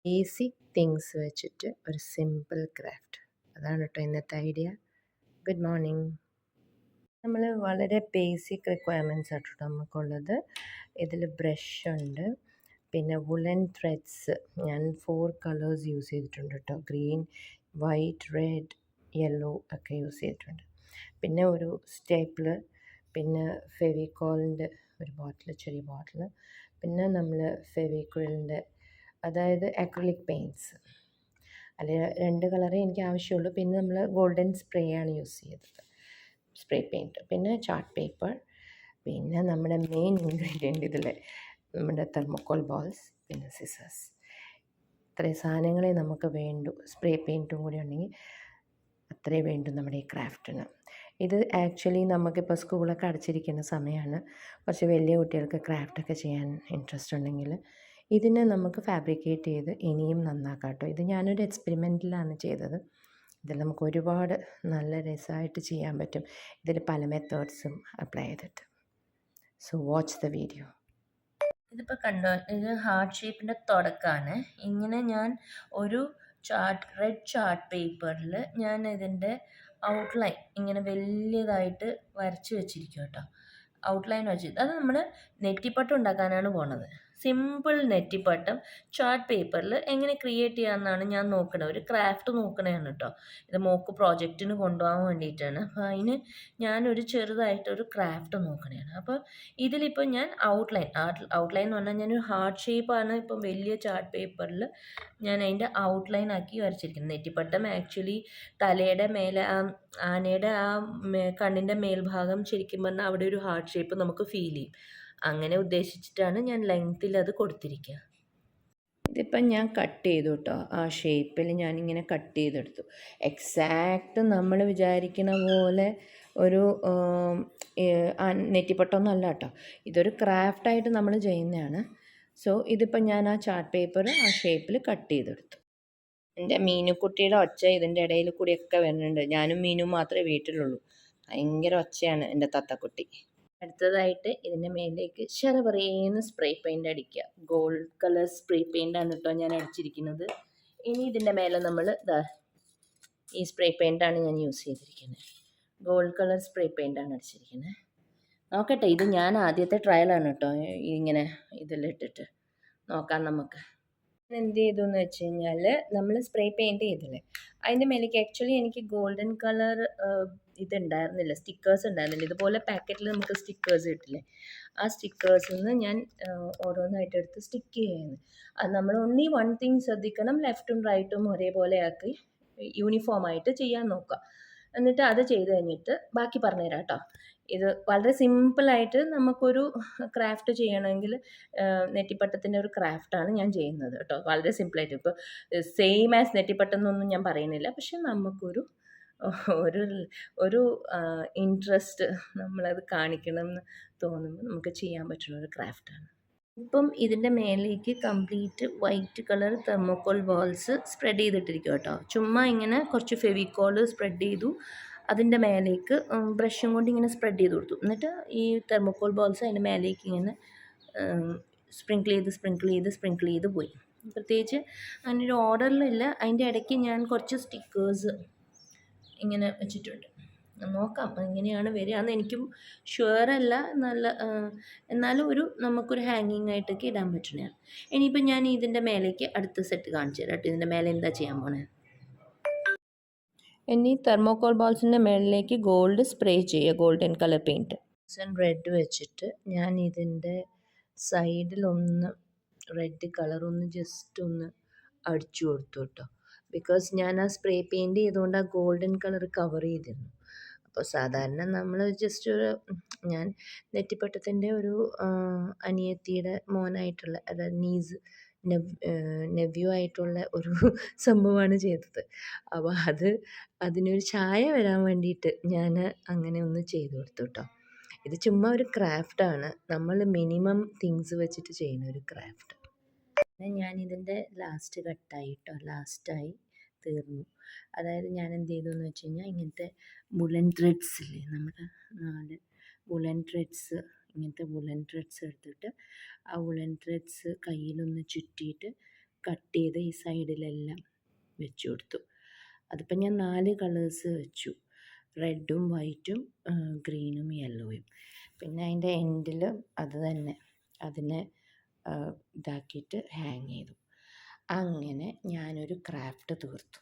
Basic things വെച്ചിട്ട് ഒരു simple craft. അതാണ് കേട്ടോ ഇന്നത്തെ ഐഡിയ. Good morning. നമ്മൾ വളരെ ബേസിക് റിക്വയർമെൻറ്റ്സ് ആട്ടോ നമുക്കുള്ളത്. ഇതിൽ ബ്രഷ് ഉണ്ട്, പിന്നെ വുളൻ ത്രെഡ്സ് ഞാൻ 4 കളേഴ്സ് യൂസ് ചെയ്തിട്ടുണ്ട് കേട്ടോ. ഗ്രീൻ, വൈറ്റ്, റെഡ്, യെല്ലോ ഒക്കെ യൂസ് ചെയ്തിട്ടുണ്ട്. പിന്നെ ഒരു സ്റ്റേപ്പിളർ, പിന്നെ ഫെവിക്കോളിൻ്റെ ഒരു ബോട്ടിൽ, ചെറിയ ബോട്ടിൽ, പിന്നെ നമ്മൾ ഫെവിക്രിലിൻ്റെ, അതായത് അക്രിലിക് പെയിൻറ്റ്സ്. അതിൽ 2 കളറേ എനിക്ക് ആവശ്യമുള്ളൂ. പിന്നെ നമ്മൾ ഗോൾഡൻ സ്പ്രേ ആണ് യൂസ് ചെയ്തത്, സ്പ്രേ പെയിൻറ്റ്. പിന്നെ ചാർട്ട് പേപ്പർ, പിന്നെ നമ്മുടെ മെയിൻ ഇൻഗ്രീഡിയൻ്റ് ഇതിൽ നമ്മുടെ തെർമോക്കോൾ ബോൾസ്, പിന്നെ സിസേഴ്സ്. ഇത്രയും സാധനങ്ങളെ നമുക്ക് വേണ്ടു. സ്പ്രേ പെയിൻറ്റും കൂടി ഉണ്ടെങ്കിൽ അത്രേ വേണ്ടു നമ്മുടെ ഈ ക്രാഫ്റ്റിന്. ഇത് ആക്ച്വലി നമുക്കിപ്പോൾ സ്കൂളൊക്കെ അടച്ചിരിക്കുന്ന സമയമാണ്. കുറച്ച് വലിയ കുട്ടികൾക്ക് ക്രാഫ്റ്റൊക്കെ ചെയ്യാൻ ഇൻട്രസ്റ്റ് ഉണ്ടെങ്കിൽ ഇതിനെ നമുക്ക് ഫാബ്രിക്കേറ്റ് ചെയ്ത് ഇനിയും നന്നാക്കാം കേട്ടോ. ഇത് ഞാനൊരു എക്സ്പെരിമെൻറ്റിലാണ് ചെയ്തത്. ഇതിൽ നമുക്ക് ഒരുപാട് നല്ല രസമായിട്ട് ചെയ്യാൻ പറ്റും. ഇതിൽ പല മെത്തേഡ്സും അപ്ലൈ ചെയ്തിട്ട്. So watch the video. ഇതിപ്പോൾ കണ്ടോ, ഇത് ഹാർട്ട് ഷേപ്പിൻ്റെ തുടക്കമാണ്. ഇങ്ങനെ ഞാൻ ഒരു റെഡ് ചാർട്ട് പേപ്പറിൽ ഞാൻ ഇതിൻ്റെ ഔട്ട്ലൈൻ ഇങ്ങനെ വലിയതായിട്ട് വരച്ച് വെച്ചിരിക്കും കേട്ടോ. ഔട്ട്ലൈൻ വെച്ചിട്ട് അത് നമ്മൾ നെറ്റിപ്പട്ടം ഉണ്ടാക്കാനാണ് പോണത്. സിമ്പിൾ നെറ്റിപ്പട്ടം ചാർട്ട് പേപ്പറിൽ എങ്ങനെ ക്രിയേറ്റ് ചെയ്യാമെന്നാണ് ഞാൻ നോക്കണത്. ഒരു ക്രാഫ്റ്റ് നോക്കണതാണ് കേട്ടോ. ഇത് മോക്ക് പ്രോജക്റ്റിന് കൊണ്ടുപോകാൻ വേണ്ടിയിട്ടാണ്. അപ്പോൾ അതിന് ഞാനൊരു ചെറുതായിട്ടൊരു ക്രാഫ്റ്റ് നോക്കണതാണ്. അപ്പോൾ ഇതിലിപ്പോൾ ഞാൻ ഔട്ട്ലൈൻ എന്ന് പറഞ്ഞാൽ ഞാനൊരു ഹാർട്ട് ഷേപ്പാണ് ഇപ്പം വലിയ ചാർട്ട് പേപ്പറിൽ ഞാൻ അതിൻ്റെ ഔട്ട്ലൈൻ ആക്കി വരച്ചിരിക്കുന്നത്. നെറ്റിപ്പട്ടം ആക്ച്വലി തലയുടെ മേലെ ആനയുടെ കണ്ണിൻ്റെ മേൽഭാഗം ശരിക്കും പറഞ്ഞാൽ അവിടെ ഒരു ഹാർട്ട് ഷേപ്പ് നമുക്ക് ഫീൽ ചെയ്യും. അങ്ങനെ ഉദ്ദേശിച്ചിട്ടാണ് ഞാൻ ലെങ്ത്തിൽ അത് കൊടുത്തിരിക്കുക. ഇതിപ്പം ഞാൻ കട്ട് ചെയ്തു കേട്ടോ. ആ ഷേപ്പിൽ ഞാനിങ്ങനെ കട്ട് ചെയ്തെടുത്തു. എക്സാക്റ്റ് നമ്മൾ വിചാരിക്കുന്ന പോലെ ഒരു നെറ്റിപ്പട്ടമൊന്നും അല്ല കേട്ടോ. ഇതൊരു ക്രാഫ്റ്റായിട്ട് നമ്മൾ ചെയ്യുന്നതാണ്. സോ ഇതിപ്പം ഞാൻ ആ ചാർട്ട് പേപ്പർ ആ ഷേപ്പിൽ കട്ട് ചെയ്തെടുത്തു. എൻ്റെ മീനുക്കുട്ടിയുടെ ഒച്ച ഇതിൻ്റെ ഇടയിൽ കൂടിയൊക്കെ വരുന്നുണ്ട്. ഞാനും മീനും മാത്രമേ വീട്ടിലുള്ളൂ. ഭയങ്കര ഒച്ചയാണ് എൻ്റെ തത്തക്കുട്ടി. അടുത്തതായിട്ട് ഇതിൻ്റെ മേലേക്ക് ശരപറേന്ന് സ്പ്രേ പെയിൻ്റ് അടിക്കുക. ഗോൾഡ് കളർ സ്പ്രേ പെയിൻ്റാണ് കേട്ടോ ഞാൻ അടിച്ചിരിക്കുന്നത്. ഇനി ഇതിൻ്റെ മേലെ നമ്മൾ ഈ സ്പ്രേ പെയിൻ്റാണ് ഞാൻ യൂസ് ചെയ്തിരിക്കുന്നത്. ഗോൾഡ് കളർ സ്പ്രേ പെയിൻ്റാണ് അടിച്ചിരിക്കുന്നത്. നോക്കട്ടെ, ഇത് ഞാൻ ആദ്യത്തെ ട്രയലാണ് കേട്ടോ. ഇങ്ങനെ ഇതിലിട്ടിട്ട് നോക്കാം നമുക്ക്. എന്ത് ചെയ്തു എന്ന് വെച്ച് കഴിഞ്ഞാൽ നമ്മൾ സ്പ്രേ പെയിൻറ്റ് ചെയ്തില്ലേ, അതിൻ്റെ മേലേക്ക് ആക്ച്വലി എനിക്ക് ഗോൾഡൻ കളർ ഇതുണ്ടായിരുന്നില്ല, സ്റ്റിക്കേഴ്സ് ഉണ്ടായിരുന്നില്ല. ഇതുപോലെ പാക്കറ്റിൽ നമുക്ക് സ്റ്റിക്കേഴ്സ് കിട്ടില്ലേ, ആ സ്റ്റിക്കേഴ്സിൽ നിന്ന് ഞാൻ ഓരോന്നായിട്ട് എടുത്ത് സ്റ്റിക്ക് ചെയ്യുന്നത്. അത് നമ്മൾ ഓൺലി വൺ തിങ് ശ്രദ്ധിക്കണം, ലെഫ്റ്റും റൈറ്റും ഒരേപോലെ ആക്കി യൂണിഫോമായിട്ട് ചെയ്യാൻ നോക്കുക. എന്നിട്ട് അത് ചെയ്ത് കഴിഞ്ഞിട്ട് ബാക്കി പറഞ്ഞുതരാം കേട്ടോ. ഇത് വളരെ സിമ്പിളായിട്ട് നമുക്കൊരു ക്രാഫ്റ്റ് ചെയ്യണമെങ്കിൽ നെറ്റിപ്പട്ടത്തിൻ്റെ ഒരു ക്രാഫ്റ്റാണ് ഞാൻ ചെയ്യുന്നത് കേട്ടോ. വളരെ സിമ്പിളായിട്ട്, ഇപ്പോൾ സെയിം ആസ് നെറ്റിപ്പട്ടം എന്നൊന്നും ഞാൻ പറയുന്നില്ല, പക്ഷെ നമുക്കൊരു ഒരു ഒരു ഇൻട്രസ്റ്റ് നമ്മളത് കാണിക്കണം എന്ന് തോന്നുമ്പോൾ നമുക്ക് ചെയ്യാൻ പറ്റുന്ന ഒരു ക്രാഫ്റ്റാണ്. ഇപ്പം ഇതിൻ്റെ മേലേക്ക് complete white colour thermocol balls spread ചെയ്തിട്ടിരിക്കും കേട്ടോ. ചുമ്മാ ഇങ്ങനെ കുറച്ച് ഫെവിക്കോൾ സ്പ്രെഡ് ചെയ്തു, അതിൻ്റെ മേലേക്ക് ബ്രഷും കൊണ്ട് ഇങ്ങനെ സ്പ്രെഡ് ചെയ്ത് കൊടുത്തു. എന്നിട്ട് ഈ തെർമോക്കോൾ ബോൾസ് അതിൻ്റെ മേലേക്ക് ഇങ്ങനെ സ്പ്രിങ്കിൾ ചെയ്ത് പോയി. പ്രത്യേകിച്ച് അതിനൊരു ഓർഡറിലില്ല. അതിൻ്റെ ഇടയ്ക്ക് ഞാൻ കുറച്ച് സ്റ്റിക്കേഴ്സ് ഇങ്ങനെ വെച്ചിട്ടുണ്ട്. നോക്കാം എങ്ങനെയാണ് വരിക എന്ന് എനിക്കും ഷുവറല്ല. എന്നാലും നമുക്കൊരു ഹാങ്ങിങ് ആയിട്ടൊക്കെ ഇടാൻ പറ്റുന്നതാണ്. ഇനിയിപ്പോൾ ഞാൻ ഇതിൻ്റെ മേലേക്ക് അടുത്ത സെറ്റ് കാണിച്ചു തരാം കേട്ടോ. ഇതിൻ്റെ മേലെ എന്താ ചെയ്യാൻ പോണേ. ഇനി തെർമോക്കോൾ ബോൾസിൻ്റെ മേളിലേക്ക് ഗോൾഡ് സ്പ്രേ ചെയ്യുക, ഗോൾഡൻ കളർ പെയിൻറ്റ്. റെഡ് വെച്ചിട്ട് ഞാൻ ഇതിൻ്റെ സൈഡിലൊന്ന് റെഡ് കളറൊന്ന് ജസ്റ്റ് ഒന്ന് അടിച്ചു കൊടുത്തു കേട്ടോ. ബിക്കോസ് ഞാൻ ആ സ്പ്രേ പെയിൻറ്റ് ചെയ്തുകൊണ്ട് ആ ഗോൾഡൻ കളർ കവർ ചെയ്തിരുന്നു. അപ്പോൾ സാധാരണ നമ്മൾ ജസ്റ്റ് ഞാൻ നെറ്റിപ്പട്ടത്തിൻ്റെ ഒരു അനിയത്തിയുടെ മോനായിട്ടുള്ള, അതായത് നെവ്യൂ ആയിട്ടുള്ള ഒരു സംഭവമാണ് ചെയ്തത്. അപ്പോൾ അതിനൊരു ഛായ വരാൻ വേണ്ടിയിട്ട് ഞാൻ അങ്ങനെ ഒന്ന് ചെയ്തു കൊടുത്തു കേട്ടോ. ഇത് ചുമ്മാ ഒരു ക്രാഫ്റ്റാണ്, നമ്മൾ മിനിമം തിങ്സ് വെച്ചിട്ട് ചെയ്യുന്ന ഒരു ക്രാഫ്റ്റ്. ഞാൻ ഇതിൻ്റെ ലാസ്റ്റായി തീർന്നു. അതായത് ഞാൻ എന്ത് ചെയ്തു എന്ന് വെച്ച് കഴിഞ്ഞാൽ, ഇങ്ങനത്തെ വുളൻ ത്രെഡ്സ് ഇല്ലേ, നമ്മുടെ 4 വുളൻ ത്രെഡ്സ്, ഇങ്ങനത്തെ വുളൻ ത്രെഡ്സ് എടുത്തിട്ട് ആ വുളൻ ത്രെഡ്സ് കയ്യിലൊന്ന് ചുറ്റിയിട്ട് കട്ട് ചെയ്ത് ഈ സൈഡിലെല്ലാം വെച്ച് കൊടുത്തു. അതിപ്പോൾ ഞാൻ 4 കളേഴ്സ് വെച്ചു, റെഡും വൈറ്റും ഗ്രീനും യെല്ലോയും. പിന്നെ അതിൻ്റെ എൻഡിൽ അത് തന്നെ അതിനെ ഇതാക്കിയിട്ട് ഹാങ് ചെയ്തു. അങ്ങനെ ഞാനൊരു ക്രാഫ്റ്റ് തീർത്തു.